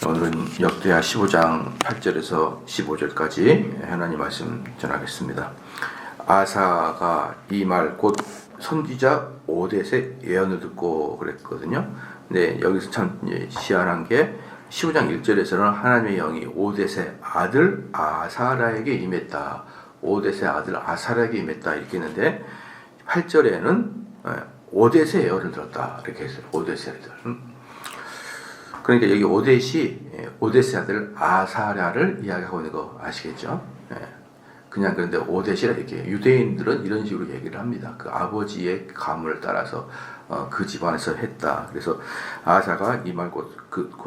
오늘은 역대하 15장 8절에서 15절까지 하나님 말씀 전하겠습니다. 아사가 이 말 곧 선지자 오뎃의 예언을 듣고 그랬거든요. 근데 여기서 참 희한한 게 15장 1절에서는 하나님의 영이 오뎃의 아들 아사랴에게 임했다. 오뎃의 아들 아사랴에게 임했다 이렇게 했는데 8절에는 오뎃의 예언을 들었다 이렇게 했어요. 오뎃의 아들. 그러니까 여기 오뎃의 아들 아사랴를 이야기하고 있는 거 아시겠죠? 그냥 그런데 오뎃이라 이렇게 유대인들은 이런 식으로 얘기를 합니다. 그 아버지의 가문을 따라서 그 집안에서 했다. 그래서 아사가 이 말 곧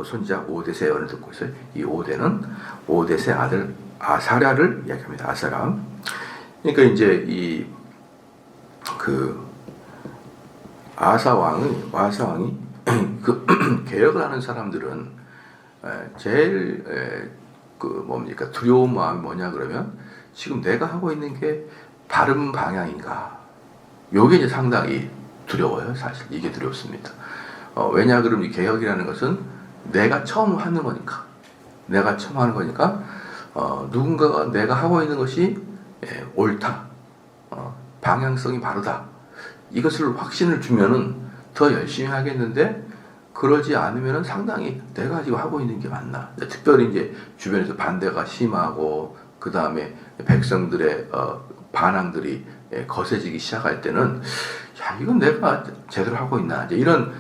선지자 오뎃의 예언을 듣고 있어요. 이 오뎃은 오뎃의 아들 아사랴를 이야기합니다. 아사랴. 그러니까 이제 아사 왕이 그 개혁을 하는 사람들은 제일 두려운 마음이 뭐냐 그러면 지금 내가 하고 있는 게 바른 방향인가? 요게 이제 상당히 두려워요. 사실 이게 두렵습니다. 왜냐 그러면 이 개혁이라는 것은 내가 처음 하는 거니까. 누군가가 내가 하고 있는 것이 옳다. 방향성이 바르다. 이것을 확신을 주면은 더 열심히 하겠는데 그러지 않으면은 상당히 내가 지금 하고 있는 게 맞나? 특별히 이제 주변에서 반대가 심하고 그 다음에 백성들의 반항들이 거세지기 시작할 때는 야 이건 내가 제대로 하고 있나? 이제 이런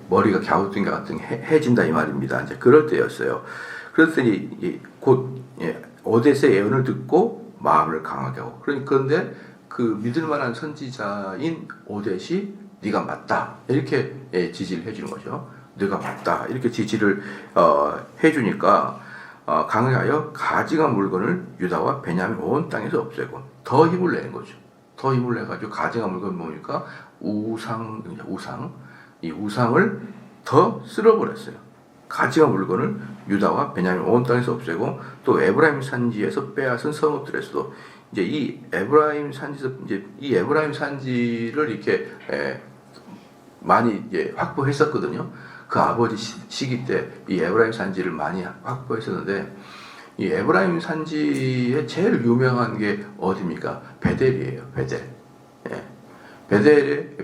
머리가 갸우뚱이 같은 해진다 이 말입니다. 이제 그럴 때였어요. 그랬더니 곧 오뎃의 예언을 듣고 마음을 강하게 하고 그런데 그 믿을만한 선지자인 오뎃이 네가 맞다 이렇게 지지를 해주는 거죠. 네가 맞다 이렇게 지지를 해주니까 강하여 가증한 물건을 유다와 베냐민 온 땅에서 없애고 더 힘을 내는 거죠. 더 힘을 내가지고 가증한 물건 뭡니까? 우상 이 우상을 더 쓸어버렸어요. 가증한 물건을 유다와 베냐민 온 땅에서 없애고 또 에브라임 산지에서 빼앗은 성읍들에서도 이제 이 에브라임 산지를 이렇게 많이 이제 확보했었거든요. 그 아버지 시기 때 이 에브라임 산지를 많이 확보했었는데 이 에브라임 산지의 제일 유명한 게 어디입니까? 베델이에요. 베델.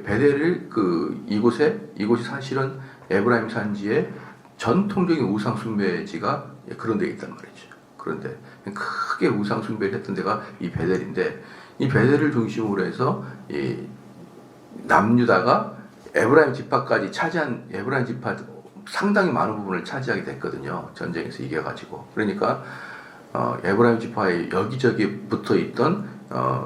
베델을 이곳이 사실은 에브라임 산지의 전통적인 우상 숭배지가 그런 데 있단 말이죠. 그런데 크게 우상 숭배를 했던 데가 이 베델인데 이 베델을 중심으로 해서 이 남유다가 에브라임 지파까지 차지한 에브라임 지파 상당히 많은 부분을 차지하게 됐거든요. 전쟁에서 이겨가지고. 그러니까 에브라임 지파에 여기저기 붙어 있던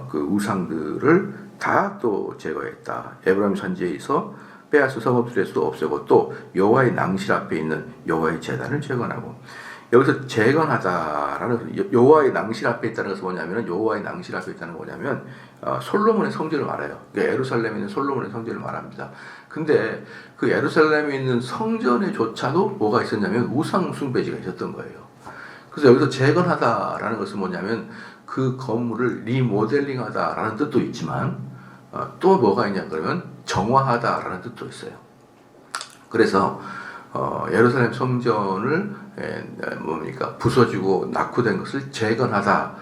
그 우상들을 다 또 제거했다. 에브라임 산지에서 빼앗은 성읍들에서도 없애고 또 여호와의 낭실 앞에 있는 여호와의 제단을 재건하고 여기서 재건하다라는 여호와의 낭실 앞에 있다는 것은 뭐냐면 여호와의 낭실 앞에 있다는 거 뭐냐면 솔로몬의 성전을 말해요. 그러니까 예루살렘에 있는 솔로몬의 성전을 말합니다. 근데 그 예루살렘에 있는 성전에조차도 뭐가 있었냐면 우상 숭배지가 있었던 거예요. 그래서 여기서 재건하다라는 것은 뭐냐면 그 건물을 리모델링하다라는 뜻도 있지만 또 뭐가 있냐 그러면 정화하다라는 뜻도 있어요. 그래서 예루살렘 성전을 부서지고 낙후된 것을 재건하다.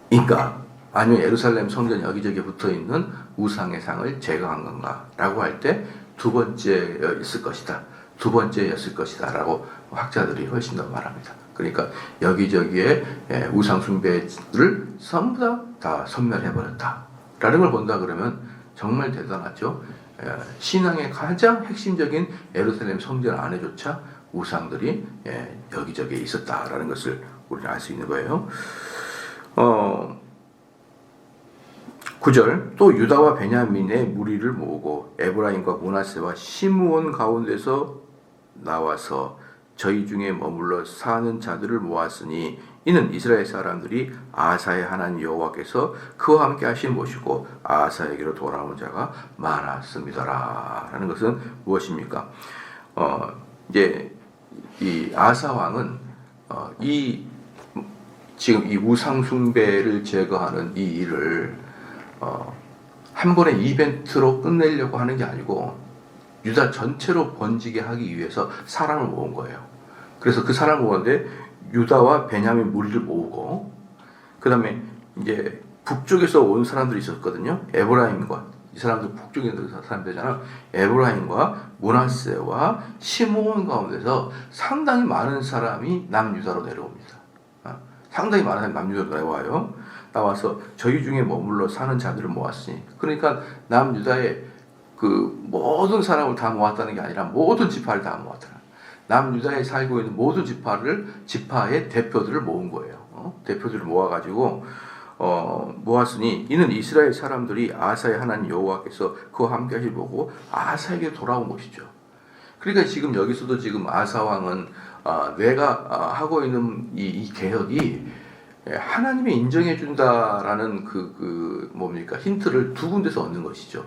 그러니까 아니면 예루살렘 성전 여기저기 붙어 있는 우상의 상을 제거한 건가라고 할 때 두 번째였을 것이다라고 학자들이 훨씬 더 말합니다. 그러니까 여기저기에 우상 숭배를 전부 다 섬멸해버렸다라는 걸 본다 그러면 정말 대단하죠. 신앙의 가장 핵심적인 예루살렘 성전 안에조차 우상들이 여기저기에 있었다라는 것을 우리는 알 수 있는 거예요. 9절 또 유다와 베냐민의 무리를 모으고 에브라임과 므낫세와 시므온 가운데서 나와서 저희 중에 머물러 사는 자들을 모았으니 이는 이스라엘 사람들이 아사의 하나님 여호와께서 그와 함께 하신 것이고 아사에게로 돌아온 자가 많았습니다라. 라는 것은 무엇입니까? 이제 이 아사 왕은 지금 이 우상 숭배를 제거하는 이 일을 한 번의 이벤트로 끝내려고 하는 게 아니고 유다 전체로 번지게 하기 위해서 사람을 모은 거예요. 그래서 그 사람을 모았는데 유다와 베냐민 무리를 모으고 그 다음에 이제 북쪽에서 온 사람들이 있었거든요. 에브라임과 이 사람들 북쪽에 있는 사람들이잖아. 에브라임과 므낫세와 시므온 가운데서 상당히 많은 사람이 남유다로 내려옵니다. 상당히 많은 사람이 남유다로 내려와요. 나와서 저희 중에 머물러 사는 자들을 모았으니 그러니까 남유다의 그 모든 사람을 다 모았다는 게 아니라 모든 지파를 다 모았다. 남유다에 살고 있는 모든 지파의 대표들을 모은 거예요. 대표들을 모아가지고 모았으니 이는 이스라엘 사람들이 아사의 하나님 여호와께서 그와 함께 하실 보고 아사에게 돌아온 것이죠. 그러니까 지금 여기서도 지금 아사 왕은 내가 하고 있는 이 개혁이 하나님이 인정해 준다라는 그 뭡니까 힌트를 두 군데서 얻는 것이죠.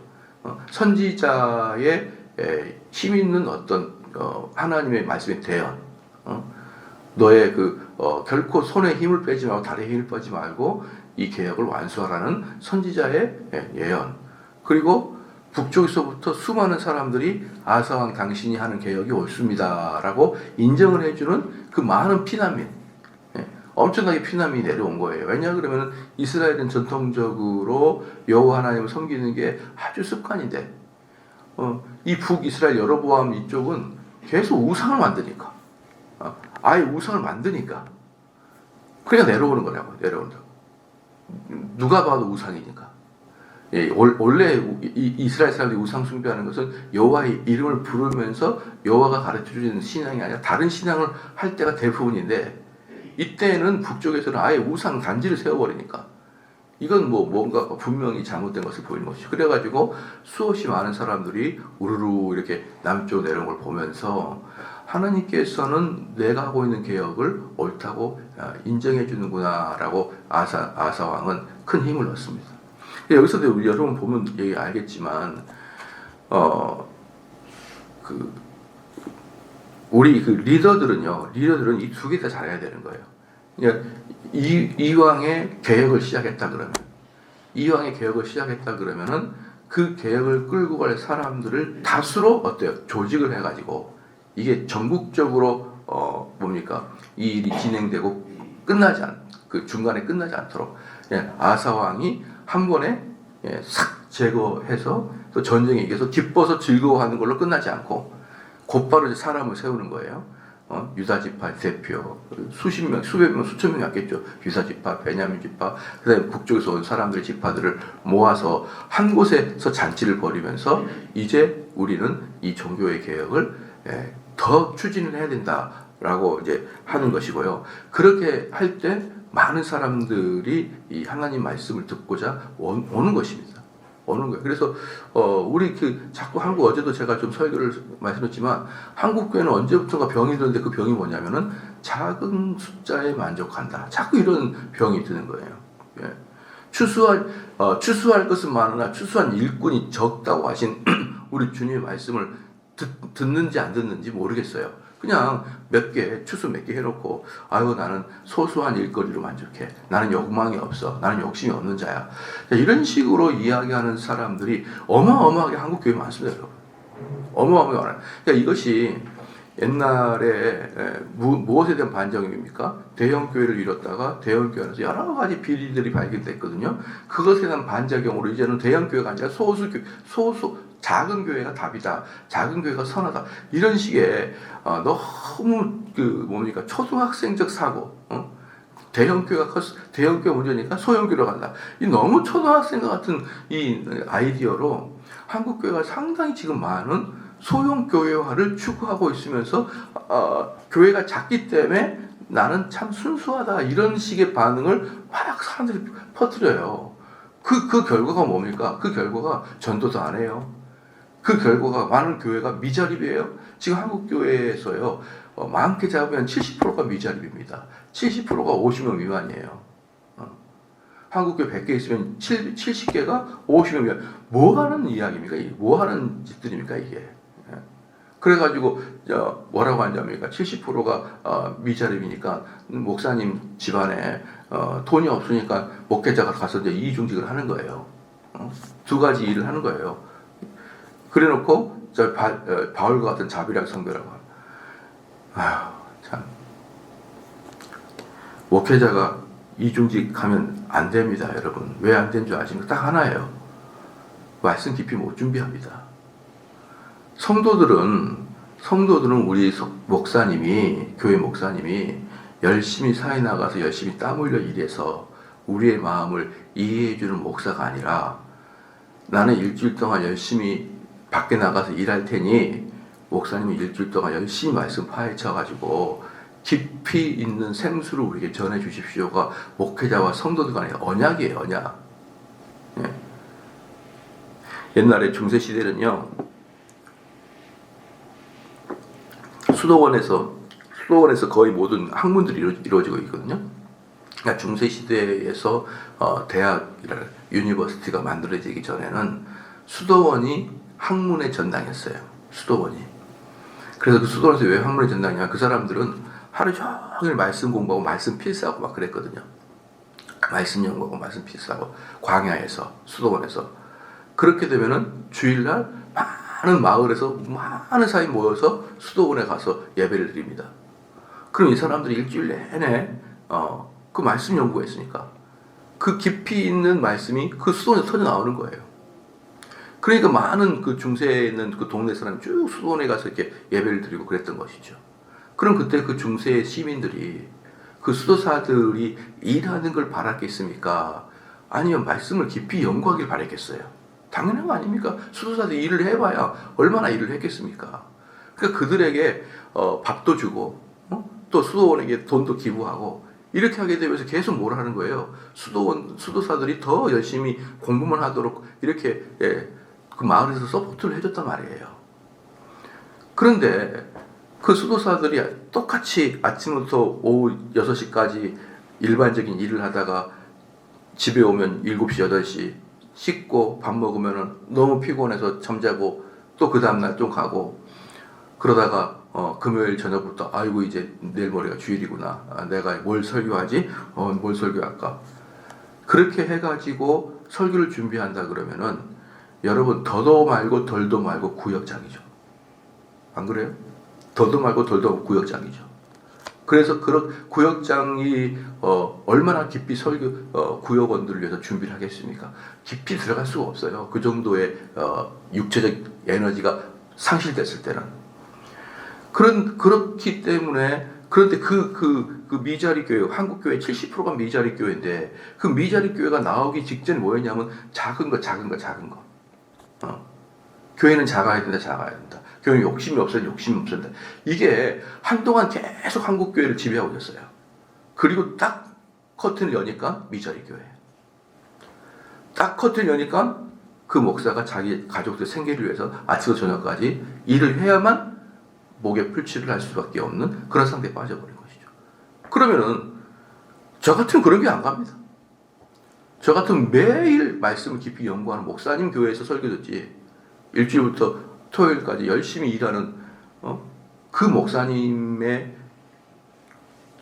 선지자의 힘 있는 어떤 하나님의 말씀의 대언, 너의 결코 손에 힘을 빼지 말고 다리에 힘을 빼지 말고 이 개혁을 완수하라는 선지자의 예언. 그리고 북쪽에서부터 수많은 사람들이 아사왕 당신이 하는 개혁이 옳습니다라고 인정을 해주는 그 많은 피난민, 엄청나게 피난민이 내려온 거예요. 왜냐 그러면 이스라엘은 전통적으로 여호와 하나님을 섬기는 게 아주 습관인데 이 북이스라엘 여로보암 이쪽은 계속 우상을 만드니까 아예 우상을 만드니까 그러니까 내려오는 거냐고. 내려온다고. 누가 봐도 우상이니까. 원래 이스라엘 사람들이 우상 숭배하는 것은 여호와의 이름을 부르면서 여호와가 가르쳐주는 신앙이 아니라 다른 신앙을 할 때가 대부분인데 이때는 북쪽에서는 아예 우상 단지를 세워버리니까 이건 뭔가 분명히 잘못된 것을 보이는 것이죠. 그래가지고 수없이 많은 사람들이 우르르 이렇게 남쪽으로 내려온 걸 보면서 하나님께서는 내가 하고 있는 개혁을 옳다고 인정해 주는구나라고 아사 왕은 큰 힘을 얻습니다. 여기서도 우리 여러분 보면 알겠지만 우리 리더들은 이 두 개 다 잘해야 되는 거예요. 그러니까 이왕의 개혁을 시작했다 그러면은 그 개혁을 끌고 갈 사람들을 다수로 어때요? 조직을 해가지고 이게 전국적으로 이 일이 진행되고 그 중간에 끝나지 않도록 아사 왕이 한 번에 싹 제거해서 또 전쟁에 이겨서 기뻐서 즐거워하는 걸로 끝나지 않고 곧바로 사람을 세우는 거예요. 유다 지파 대표 수십 명, 수백 명, 수천 명이 왔겠죠. 유다 지파, 베냐민 지파, 그다음에 북쪽에서 온 사람들의 지파들을 모아서 한 곳에서 잔치를 벌이면서 이제 우리는 이 종교의 개혁을 더 추진을 해야 된다라고 이제 하는 것이고요. 그렇게 할 때 많은 사람들이 이 하나님 말씀을 듣고자 오는 것입니다. 오는 거예요. 그래서 우리 자꾸 한국 어제도 제가 좀 설교를 말씀했지만 한국 교회는 언제부턴가 병이 드는데 그 병이 뭐냐면은 작은 숫자에 만족한다. 자꾸 이런 병이 드는 거예요. 예. 추수할 것은 많으나 추수한 일꾼이 적다고 하신 우리 주님의 말씀을 듣는지 안 듣는지 모르겠어요. 그냥 추수 몇 개 해놓고 나는 소소한 일거리로 만족해. 나는 욕망이 없어. 나는 욕심이 없는 자야. 이런 식으로 이야기하는 사람들이 어마어마하게 한국 교회에 많습니다, 여러분. 어마어마하게 많아요. 그러니까 이것이 옛날에 무엇에 대한 반정입니까? 대형 교회를 이뤘다가 대형 교회 안에서 여러 가지 비리들이 발견됐거든요. 그것에 대한 반작용으로 이제는 대형 교회가 아니라 작은 교회가 답이다. 작은 교회가 선하다. 이런 식의 너무 초등학생적 사고. 대형 교회가 문제니까 소형 교회로 간다. 이 너무 초등학생과 같은 이 아이디어로 한국 교회가 상당히 지금 많은 소형 교회화를 추구하고 있으면서 교회가 작기 때문에 나는 참 순수하다 이런 식의 반응을 막 사람들이 퍼뜨려요. 그 결과가 뭡니까? 그 결과가 전도도 안 해요. 그 결과가 많은 교회가 미자립이에요. 지금 한국 교회에서요. 많게 잡으면 70%가 미자립입니다. 70%가 50명 미만이에요. 한국 교회 100개 있으면 70개가 50명 미만. 뭐 하는 이야기입니까? 뭐 하는 짓들입니까 이게? 그래가지고 뭐라고 하냐면 70%가 미자립이니까 목사님 집안에 돈이 없으니까 목회자가 가서 이제 이중직을 하는 거예요. 두 가지 일을 하는 거예요. 그래놓고 바울과 같은 자비랑 성배라고 참 목회자가 이중직 하면 안 됩니다, 여러분. 왜 안 된 줄 아십니까? 딱 하나예요. 말씀 깊이 못 준비합니다. 성도들은 우리 목사님이, 교회 목사님이 열심히 사회 나가서 열심히 땀 흘려 일해서 우리의 마음을 이해해주는 목사가 아니라 나는 일주일 동안 열심히 밖에 나가서 일할 테니 목사님이 일주일 동안 열심히 말씀 파헤쳐가지고 깊이 있는 생수를 우리에게 전해주십시오가 목회자와 성도들 간의 언약이에요, 언약. 예. 옛날에 중세시대는요, 수도원에서 거의 모든 학문들이 이루어지고 있거든요. 그러니까 중세시대에서 대학이라 유니버시티가 만들어지기 전에는 수도원이 학문의 전당이었어요. 수도원이. 그래서 그 수도원에서 왜 학문의 전당이냐? 그 사람들은 하루 종일 말씀 공부하고 말씀 필사하고 막 그랬거든요. 말씀 연구하고 말씀 필사하고 광야에서, 수도원에서. 그렇게 되면은 주일날 많은 마을에서 많은 사람이 모여서 수도원에 가서 예배를 드립니다. 그럼 이 사람들이 일주일 내내 그 말씀 연구했으니까 그 깊이 있는 말씀이 그 수도원에서 터져 나오는 거예요. 그러니까 많은 그 중세에 있는 그 동네 사람이 쭉 수도원에 가서 이렇게 예배를 드리고 그랬던 것이죠. 그럼 그때 그 중세 시민들이 그 수도사들이 일하는 걸 바랐겠습니까? 아니면 말씀을 깊이 연구하길 바랐겠어요? 당연한 거 아닙니까? 수도사들이 일을 해봐야 얼마나 일을 했겠습니까? 그러니까 그들에게 밥도 주고 또 수도원에게 돈도 기부하고 이렇게 하게 되면서 계속 뭘 하는 거예요? 수도사들이 더 열심히 공부만 하도록 이렇게 그 마을에서 서포트를 해줬단 말이에요. 그런데 그 수도사들이 똑같이 아침부터 오후 6시까지 일반적인 일을 하다가 집에 오면 7시, 8시 씻고 밥 먹으면 너무 피곤해서 잠자고 또 그 다음날 좀 가고 그러다가 금요일 저녁부터 아이고 이제 내일 모레가 주일이구나. 내가 뭘 설교하지? 뭘 설교할까? 그렇게 해가지고 설교를 준비한다 그러면은 여러분 더도 말고 덜도 말고 구역장이죠. 안 그래요? 더도 말고 덜도 말고 구역장이죠. 그래서 그런 구역장이 얼마나 깊이 구역원들을 위해서 준비를 하겠습니까? 깊이 들어갈 수가 없어요. 그 정도의 육체적 에너지가 상실됐을 때는. 그렇기 때문에 그런데 그 미자리 교회, 한국 교회 70%가 미자리 교회인데 그 미자리 교회가 나오기 직전에 뭐였냐면 작은 거. 교회는 작아야 된다. 교회는 욕심이 없어야 된다. 이게 한동안 계속 한국 교회를 지배하고 있었어요. 그리고 딱 커튼을 여니까 미자리 교회. 딱 커튼을 여니까 그 목사가 자기 가족들 생계를 위해서 아침부터 저녁까지 일을 해야만 목에 풀칠을 할 수밖에 없는 그런 상태에 빠져버린 것이죠. 그러면은 저 같으면 그런 교회 안 갑니다. 저 같으면 매일 말씀을 깊이 연구하는 목사님 교회에서 설교 듣지 일주일부터 토요일까지 열심히 일하는 그 목사님의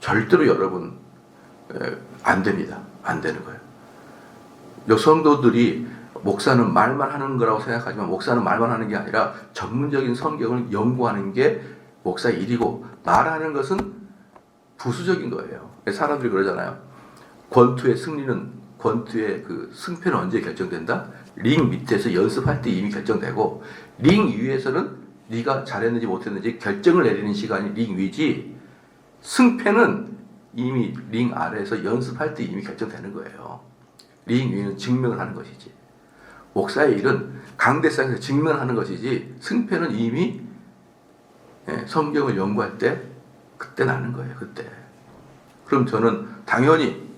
절대로 여러분 안 됩니다. 안 되는 거예요. 성도들이 목사는 말만 하는 거라고 생각하지만 목사는 말만 하는 게 아니라 전문적인 성경을 연구하는 게 목사의 일이고 말하는 것은 부수적인 거예요. 사람들이 그러잖아요. 권투의 그 승패는 언제 결정된다? 링 밑에서 연습할 때 이미 결정되고 링 위에서는 네가 잘했는지 못했는지 결정을 내리는 시간이 링 위지 승패는 이미 링 아래에서 연습할 때 이미 결정되는 거예요. 링 위는 증명을 하는 것이지. 목사의 일은 강대상에서 증명하는 것이지 승패는 이미 성경을 연구할 때 그때 나는 거예요. 그때. 그럼 저는 당연히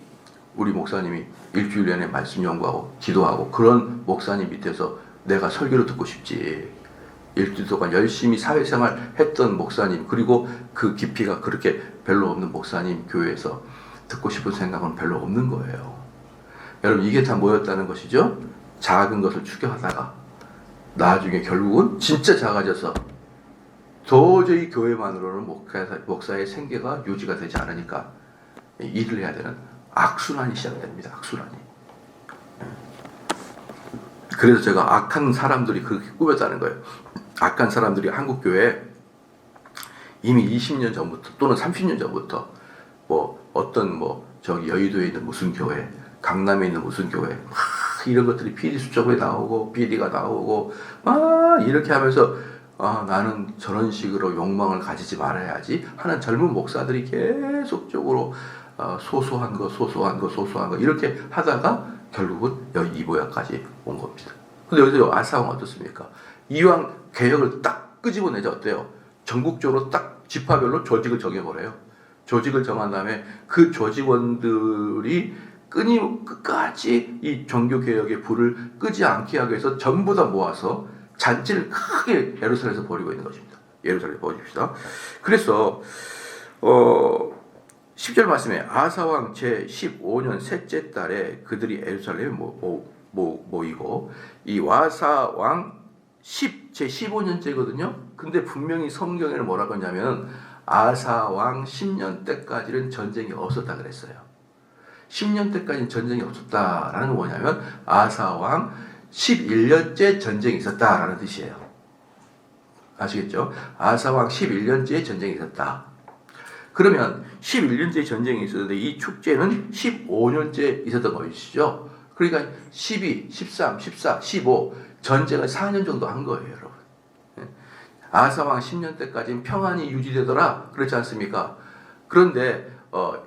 우리 목사님이 일주일 내내 말씀 연구하고 기도하고 그런 목사님 밑에서 내가 설교를 듣고 싶지. 일주일 동안 열심히 사회생활 했던 목사님 그리고 그 깊이가 그렇게 별로 없는 목사님 교회에서 듣고 싶은 생각은 별로 없는 거예요. 여러분 이게 다 뭐였다는 것이죠? 작은 것을 추격하다가 나중에 결국은 진짜 작아져서 도저히 교회만으로는 목사의 생계가 유지가 되지 않으니까 일을 해야 되는 악순환이 시작됩니다. 악순환이. 그래서 제가 악한 사람들이 그렇게 꾸몄다는 거예요. 악한 사람들이 한국 교회에 이미 20년 전부터 또는 30년 전부터 뭐 어떤 뭐 저기 여의도에 있는 무슨 교회, 강남에 있는 무슨 교회, 막 이런 것들이 PD 수첩에 나오고 PD가 나오고 막 이렇게 하면서 나는 저런 식으로 욕망을 가지지 말아야지 하는 젊은 목사들이 계속적으로 소소한 거 이렇게 하다가 결국은 여기 이보야까지 온 겁니다. 근데 여기서 아사왕 어떻습니까? 이왕 개혁을 딱 끄집어내자 어때요? 전국적으로 딱 지파별로 조직을 정해버려요. 조직을 정한 다음에 그 조직원들이 끝까지 이 종교개혁의 불을 끄지 않게 하기 위해서 전부 다 모아서 잔치를 크게 예루살렘에서 벌이고 있는 것입니다. 예루살렘에 보십시다. 그래서 10절 말씀에 아사왕 제15년 셋째 달에 그들이 예루살렘에 모이고 이 와사왕 제15년째거든요. 근데 분명히 성경에는 뭐라고 했냐면 아사왕 10년 때까지는 전쟁이 없었다 그랬어요. 10년 때까지는 전쟁이 없었다라는 건 뭐냐면 아사왕 11년째 전쟁이 있었다라는 뜻이에요. 아시겠죠? 아사왕 11년째 전쟁이 있었다. 그러면 11년째 전쟁이 있었는데 이 축제는 15년째 있었던 것이죠. 그러니까 12, 13, 14, 15 전쟁을 4년 정도 한 거예요, 여러분. 아사왕 10년 때까지는 평안이 유지되더라 그렇지 않습니까? 그런데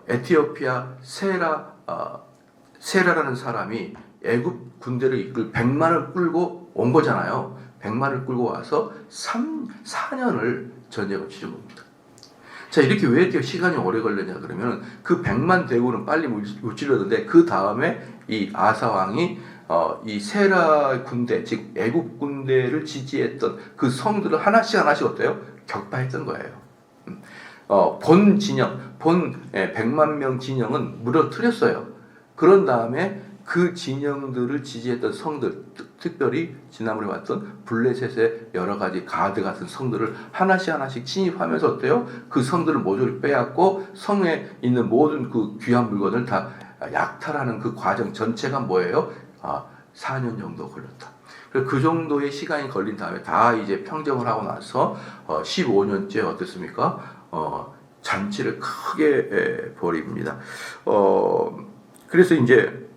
에티오피아 세라라는 사람이 애굽 군대를 이끌 100만을 끌고 온 거잖아요. 100만을 끌고 와서 4년을 전쟁을 치른 겁니다. 자, 이렇게 왜 이렇게 시간이 오래 걸렸냐 그러면 그 100만 대군은 빨리 무찔렀는데 그 다음에 이 아사왕이 이 세라 군대, 즉 애국 군대를 지지했던 그 성들을 하나씩 어때요? 격파했던 거예요. 본 진영, 100만 명 진영은 무너뜨렸어요. 그런 다음에 그 진영들을 지지했던 성들, 특별히 지난번에 봤던 블레셋의 여러 가지 가드 같은 성들을 하나씩 침입하면서 어때요? 그 성들을 모조리 빼앗고 성에 있는 모든 그 귀한 물건을 다 약탈하는 그 과정 전체가 뭐예요? 4년 정도 걸렸다. 그 정도의 시간이 걸린 다음에 다 이제 평정을 하고 나서 15년째 어땠습니까? 잔치를 크게 벌입니다. 그래서 이제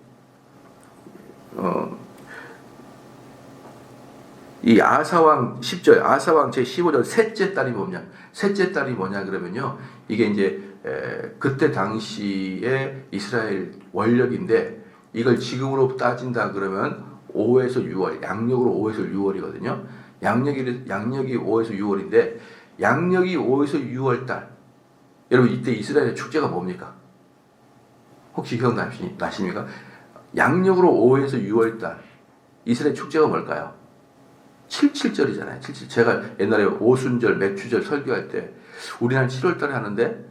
이 아사왕 10절 아사왕 제15절 셋째 달이 뭐냐 그러면요, 이게 이제 그때 당시에 이스라엘 원력인데 이걸 지금으로 따진다 그러면 5에서 6월, 양력으로 5에서 6월이거든요. 양력이 5에서 6월인데 양력이 5에서 6월 달, 여러분 이때 이스라엘의 축제가 뭡니까? 혹시 기억나십니까? 양력으로 5에서 6월 달 이스라엘 축제가 뭘까요? 77절이잖아요. 77. 제가 옛날에 오순절, 맥추절 설교할 때 우리나라는 7월 달에 하는데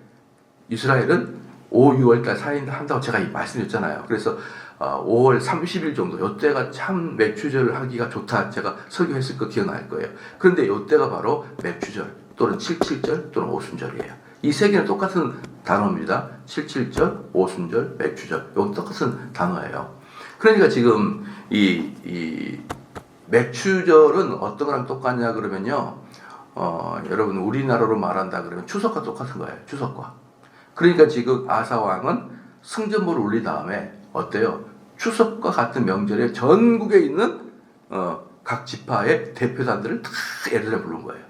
이스라엘은 5, 6월 달 사이에 한다고 제가 말씀드렸잖아요. 그래서 5월 30일 정도 이때가 참 맥추절을 하기가 좋다 제가 설교했을 거 기억날 거예요. 그런데 이때가 바로 맥추절 또는 77절 또는 오순절이에요. 이 세 개는 똑같은 단어입니다. 77절, 오순절, 맥추절. 이건 똑같은 단어예요. 그러니까 지금 이 맥추절은 어떤 거랑 똑같냐 그러면요, 여러분 우리나라로 말한다 그러면 추석과 똑같은 거예요. 추석과. 그러니까 지금 아사왕은 승전보를 올린 다음에 어때요? 추석과 같은 명절에 전국에 있는 각 지파의 대표단들을 다 예루살렘에 부른 거예요.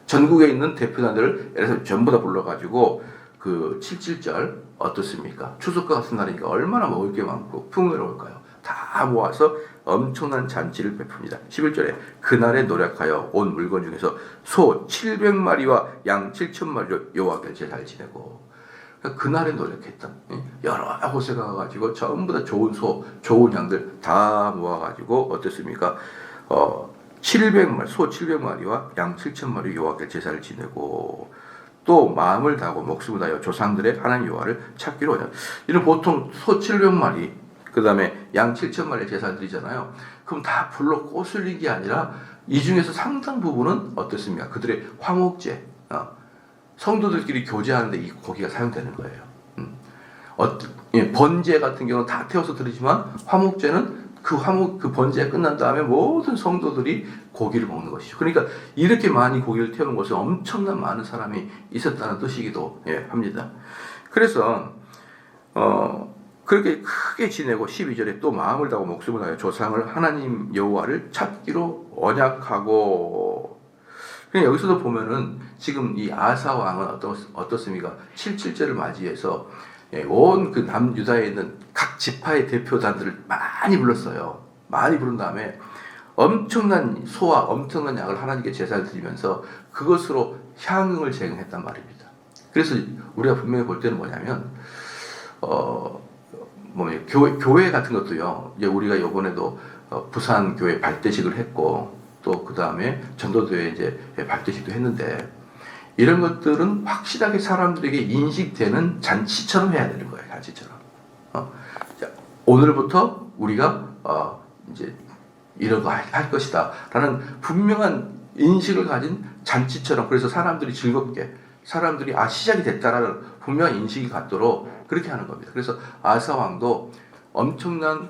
전국에 있는 대표단들을 예루살렘 전부 다 불러가지고 그 77절 어떻습니까? 추석과 같은 날이니까 얼마나 먹을 게 많고 풍요로울까요? 다 모아서 엄청난 잔치를 베풉니다. 11절에 그날에 노력하여 온 물건 중에서 소 700마리와 양 7,000마리로 여호와께 제사를 지내고, 그날에 노력했던 여러 곳에 가가지고 전부 다 좋은 소, 좋은 양들 다 모아가지고 어떻습니까? 700마리, 소 700마리와 양 7,000마리 여호와께 제사를 지내고 또 마음을 다하고 목숨을 다하여 조상들의 하나님 여호와를 찾기로 하냐. 이는 보통 소 700마리 그 다음에 양 7,000마리 제사 드리잖아요. 그럼 다 불러 꼬슬린 게 아니라 이 중에서 상당 부분은 어떻습니까? 그들의 화목제, 성도들끼리 교제하는데 이 고기가 사용되는 거예요. 번제 같은 경우는 다 태워서 드리지만 화목제는 그 번제가 끝난 다음에 모든 성도들이 고기를 먹는 것이죠. 그러니까 이렇게 많이 고기를 태우는 곳에 엄청난 많은 사람이 있었다는 뜻이기도 합니다. 그래서 그렇게 크게 지내고 12절에 또 마음을 다하고 목숨을 다하여 조상을 하나님 여호와를 찾기로 언약하고. 그냥 여기서도 보면은 지금 이 아사 왕은 어떻습니까? 77절을 맞이해서 온 그 남유다에 있는 각 지파의 대표단들을 많이 불렀어요. 많이 부른 다음에 엄청난 소와 엄청난 양을 하나님께 제사를 드리면서 그것으로 향응을 제공했단 말입니다. 그래서 우리가 분명히 볼 때는 뭐냐면 교회 같은 것도요. 이제 우리가 이번에도 부산 교회 발대식을 했고 또 그 다음에 전도교회 이제 발대식도 했는데 이런 것들은 확실하게 사람들에게 인식되는 잔치처럼 해야 되는 거예요. 잔치처럼. 자, 오늘부터 우리가 이제 이런 거 할 것이다 라는 분명한 인식을 가진 잔치처럼, 그래서 사람들이 즐겁게, 사람들이 시작이 됐다라는 분명한 인식이 갖도록 그렇게 하는 겁니다. 그래서 아사 왕도 엄청난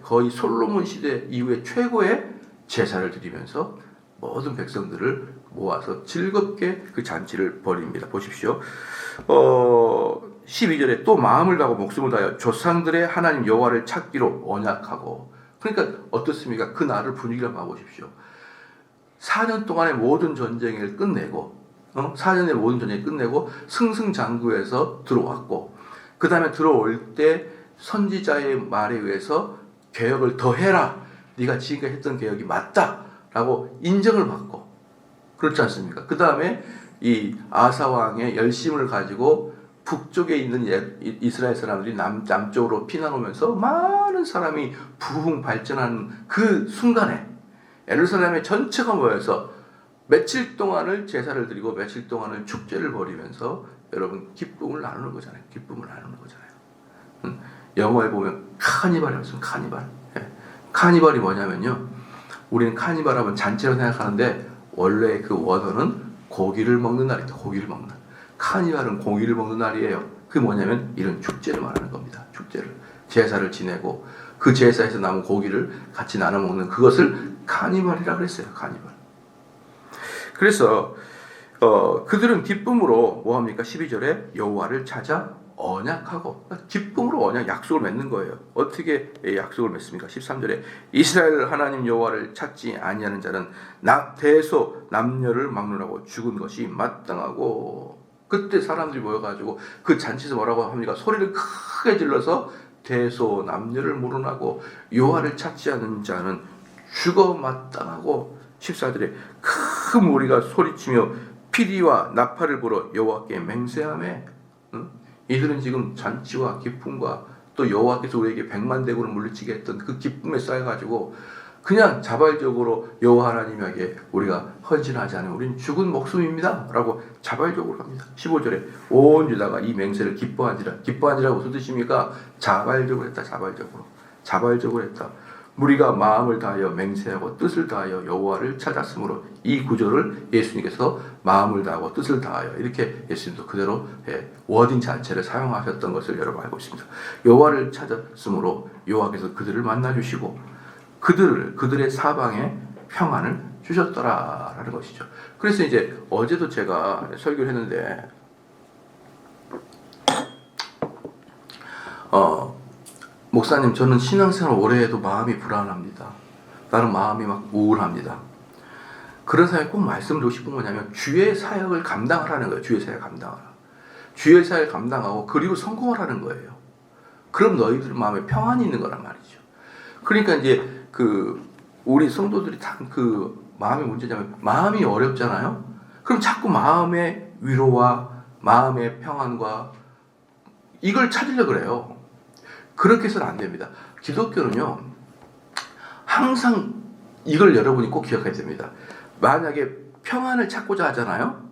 거의 솔로몬 시대 이후에 최고의 제사를 드리면서 모든 백성들을 모아서 즐겁게 그 잔치를 벌입니다. 보십시오. 12절에 또 마음을 다하고 목숨을 다하여 조상들의 하나님 여호와를 찾기로 언약하고. 그러니까 어떻습니까? 그 날을 분위기를 봐보십시오. 4년 동안의 모든 전쟁을 끝내고 4년의 모든 전쟁을 끝내고 승승장구해서 들어왔고, 그 다음에 들어올 때 선지자의 말에 의해서 개혁을 더 해라. 네가 지금까지 했던 개혁이 맞다 라고 인정을 받고, 그렇지 않습니까? 그 다음에 이 아사왕의 열심을 가지고 북쪽에 있는 이스라엘 사람들이 남쪽으로 피난 오면서 많은 사람이 부흥 발전하는 그 순간에 예루살렘의 전체가 모여서 며칠 동안을 제사를 드리고 며칠 동안을 축제를 벌이면서 여러분 기쁨을 나누는 거잖아요. 기쁨을 나누는 거잖아요. 영어에 보면 카니발이 없으면 카니발. 카니발이 뭐냐면요. 우리는 카니발 하면 잔치라고 생각하는데 원래 그 원어는 고기를 먹는 날입니다. 고기를 먹는 날. 카니발은 고기를 먹는 날이에요. 그게 뭐냐면 이런 축제를 말하는 겁니다. 축제를. 제사를 지내고 그 제사에서 남은 고기를 같이 나눠 먹는 그것을 카니발이라고 그랬어요. 카니발. 그래서 그들은 기쁨으로 뭐합니까? 12절에 여호와를 찾아 언약하고, 기쁨으로 약속을 맺는 거예요. 어떻게 약속을 맺습니까? 13절에 이스라엘 하나님 여호와를 찾지 아니하는 자는 대소 남녀를 막론하고 죽은 것이 마땅하고. 그때 사람들이 모여가지고 그 잔치에서 뭐라고 합니까? 소리를 크게 질러서 대소 남녀를 물어나고 여호와를 찾지 않는 자는 죽어 마땅하고. 14절에 큰 무리가 소리치며 피리와 나팔을 불어 여호와께 맹세하며. 이들은 지금 잔치와 기쁨과 또 여호와께서 우리에게 100만 대군을 물리치게 했던 그 기쁨에 쌓여가지고 그냥 자발적으로 여호와 하나님에게 우리가 헌신하지 않으면 우리는 죽은 목숨입니다 라고 자발적으로 합니다. 15절에 온 유다가 이 맹세를 기뻐한지라 무슨 뜻입니까? 자발적으로 했다. 자발적으로 했다. 무리가 마음을 다하여 맹세하고 뜻을 다하여 여호와를 찾았으므로, 이 구절을 예수님께서 마음을 다하고 뜻을 다하여 이렇게 예수님도 그대로 워딩 자체를 사용하셨던 것을 여러분 알고 있습니다. 여호와를 찾았으므로 여호와께서 그들을 만나주시고 그들의 사방에 평안을 주셨더라라는 것이죠. 그래서 이제 어제도 제가 설교를 했는데 목사님, 저는 신앙생활 오래 해도 마음이 불안합니다. 나는 마음이 막 우울합니다. 그런 사람이 꼭 말씀드리고 싶은 거냐면 주의 사역을 감당하라는 거예요. 주의 사역 감당하라. 주의 사역 감당하고 그리고 성공하라는 거예요. 그럼 너희들 마음에 평안이 있는 거란 말이죠. 그러니까 이제 우리 성도들이 다 마음의 문제냐면 마음이 어렵잖아요. 그럼 자꾸 마음의 위로와 마음의 평안과 이걸 찾으려고 그래요. 그렇게 해서는 안 됩니다. 기독교는요, 항상 이걸 여러분이 꼭 기억해야 됩니다. 만약에 평안을 찾고자 하잖아요?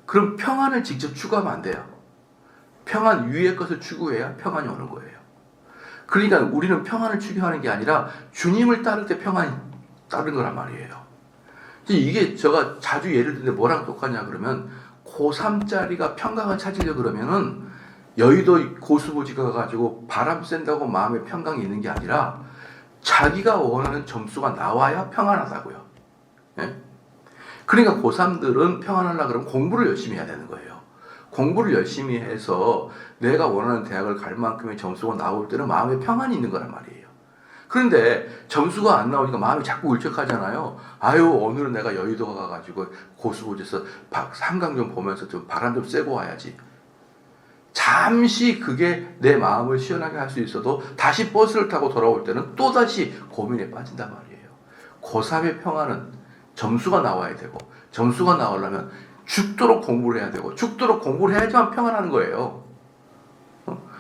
그럼 평안을 직접 추구하면 안 돼요. 평안 위의 것을 추구해야 평안이 오는 거예요. 그러니까 우리는 평안을 추구하는 게 아니라 주님을 따를 때 평안이 따른 거란 말이에요. 이게 제가 자주 예를 드는데 뭐랑 똑같냐 그러면 고3짜리가 평강을 찾으려고 그러면은 여의도 고수부지 가가지고 바람 쐰다고 마음에 평강이 있는 게 아니라 자기가 원하는 점수가 나와야 평안하다고요. 예? 그러니까 고3들은 평안하려고 그러면 공부를 열심히 해야 되는 거예요. 공부를 열심히 해서 내가 원하는 대학을 갈 만큼의 점수가 나올 때는 마음에 평안이 있는 거란 말이에요. 그런데 점수가 안 나오니까 마음이 자꾸 울적하잖아요. 아유, 오늘은 내가 여의도 가가지고 고수고지에서 한강 좀 보면서 좀 바람 좀 쐬고 와야지. 잠시 그게 내 마음을 시원하게 할 수 있어도 다시 버스를 타고 돌아올 때는 또다시 고민에 빠진단 말이에요. 고3의 평안은 점수가 나와야 되고, 점수가 나오려면 죽도록 공부를 해야 되고, 죽도록 공부를 해야지만 평안하는 거예요.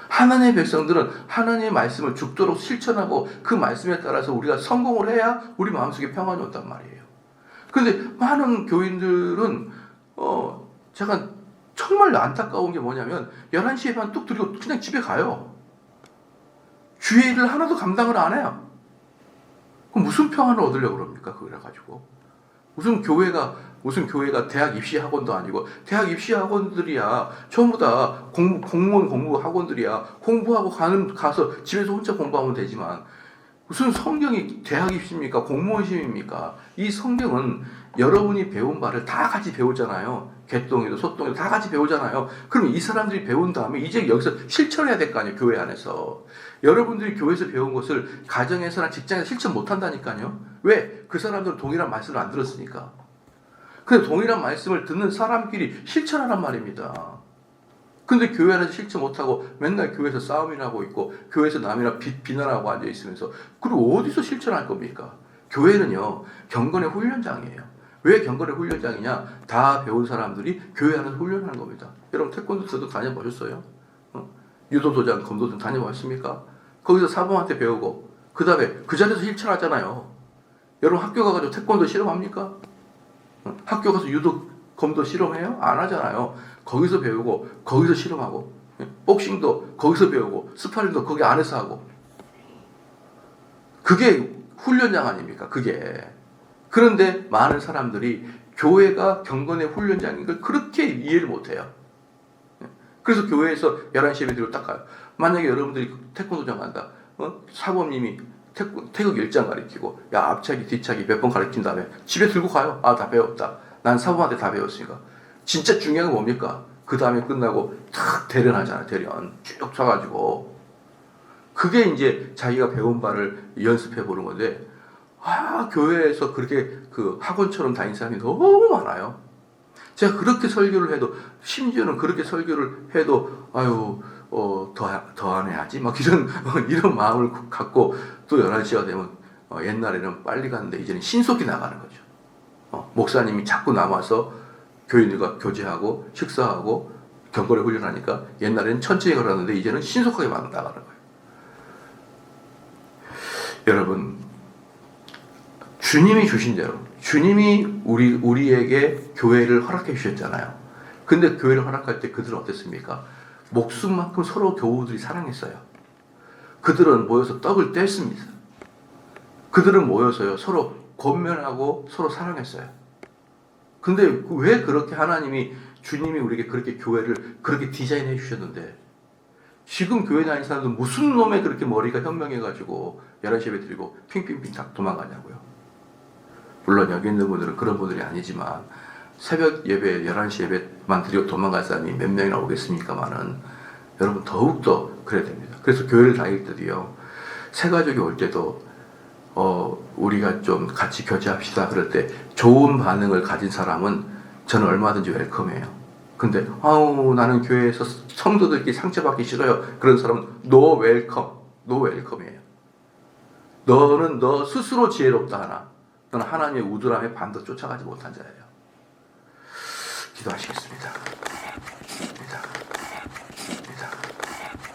하나님의 백성들은 하나님의 말씀을 죽도록 실천하고 그 말씀에 따라서 우리가 성공을 해야 우리 마음속에 평안이 온단 말이에요. 그런데 많은 교인들은 제가 정말 안타까운 게 뭐냐면 11시에 반 뚝 들이고 그냥 집에 가요. 주의 일을 하나도 감당을 안 해요. 그럼 무슨 평안을 얻으려고 그럽니까? 그걸 가지고. 무슨 교회가 대학 입시 학원도 아니고, 대학 입시 학원들이야 전부 다 공무원 공부 학원들이야. 공부하고 가서 집에서 혼자 공부하면 되지만, 무슨 성경이 대학 입시입니까? 공무원 시입니까? 이 성경은 여러분이 배운 바를 다 같이 배우잖아요. 개똥이도 소똥이도 다 같이 배우잖아요. 그럼 이 사람들이 배운 다음에 이제 여기서 실천해야 될 거 아니에요. 교회 안에서. 여러분들이 교회에서 배운 것을 가정에서나 직장에서 실천 못한다니까요. 왜? 그 사람들은 동일한 말씀을 안 들었으니까. 근데 동일한 말씀을 듣는 사람끼리 실천하란 말입니다. 근데 교회 안에서 실천 못하고 맨날 교회에서 싸움이나 하고 있고, 교회에서 남이나 비난하고 앉아있으면서, 그리고 어디서 실천할 겁니까? 교회는요, 경건의 훈련장이에요. 왜 경건의 훈련장이냐? 다 배운 사람들이 교회 안에서 훈련하는 겁니다. 여러분 태권도도 다녀보셨어요? 유도도장, 검도장 다녀봤습니까? 거기서 사범한테 배우고 그 다음에 그 자리에서 실천하잖아요. 여러분 학교 가가지고 태권도 실험합니까? 학교 가서 유도, 검도 실험해요? 안 하잖아요. 거기서 배우고 거기서 실험하고, 복싱도 거기서 배우고 스파링도 거기 안에서 하고. 그게 훈련장 아닙니까? 그게. 그런데 많은 사람들이 교회가 경건의 훈련장인 걸 그렇게 이해를 못해요. 그래서 교회에서 11시에 예배드리고 딱 가요. 만약에 여러분들이 태권도장 간다. 사범님이 태극 일장 가르치고, 야, 앞차기 뒤차기 몇 번 가르친 다음에 집에 들고 가요. 아, 다 배웠다. 난 사범한테 다 배웠으니까. 진짜 중요한 건 뭡니까? 그 다음에 끝나고 탁 대련하잖아. 대련 쭉 쳐가지고. 그게 이제 자기가 배운 바를 연습해 보는 건데, 교회에서 그렇게 그 학원처럼 다닌 사람이 너무 많아요. 제가 그렇게 설교를 해도, 심지어는 그렇게 설교를 해도, 더 안 해야지? 막 이런 마음을 갖고 또 11시가 되면, 옛날에는 빨리 갔는데 이제는 신속히 나가는 거죠. 목사님이 자꾸 남아서 교인들과 교제하고 식사하고 경건에 훈련하니까, 옛날에는 천천히 걸었는데 이제는 신속하게 막 나가는 거예요. 여러분, 주님이 주신 대로, 주님이 우리에게 교회를 허락해 주셨잖아요. 근데 교회를 허락할 때 그들은 어땠습니까? 목숨만큼 서로 교우들이 사랑했어요. 그들은 모여서 떡을 뗐습니다. 그들은 모여서요, 서로 권면하고 서로 사랑했어요. 근데 왜 그렇게 주님이 우리에게 그렇게 교회를 그렇게 디자인해 주셨는데, 지금 교회 다니는 사람들은 무슨 놈의 그렇게 머리가 현명해가지고 11시에 예배 드리고 핑핑핑 다 도망가냐고요. 물론 여기 있는 분들은 그런 분들이 아니지만, 새벽 예배 11시 예배만 드리고 도망갈 사람이 몇 명이나 오겠습니까마는, 여러분 더욱더 그래야 됩니다. 그래서 교회를 다닐 때도요, 새 가족이 올 때도 우리가 좀 같이 교제합시다 그럴 때 좋은 반응을 가진 사람은 저는 얼마든지 웰컴해요. 근데 나는 교회에서 성도들끼리 상처받기 싫어요, 그런 사람은 노 웰컴이에요. 너는 너 스스로 지혜롭다 하나, 너는 하나님의 우둔함에 반도 쫓아가지 못한 자예요. 기도하시겠습니다.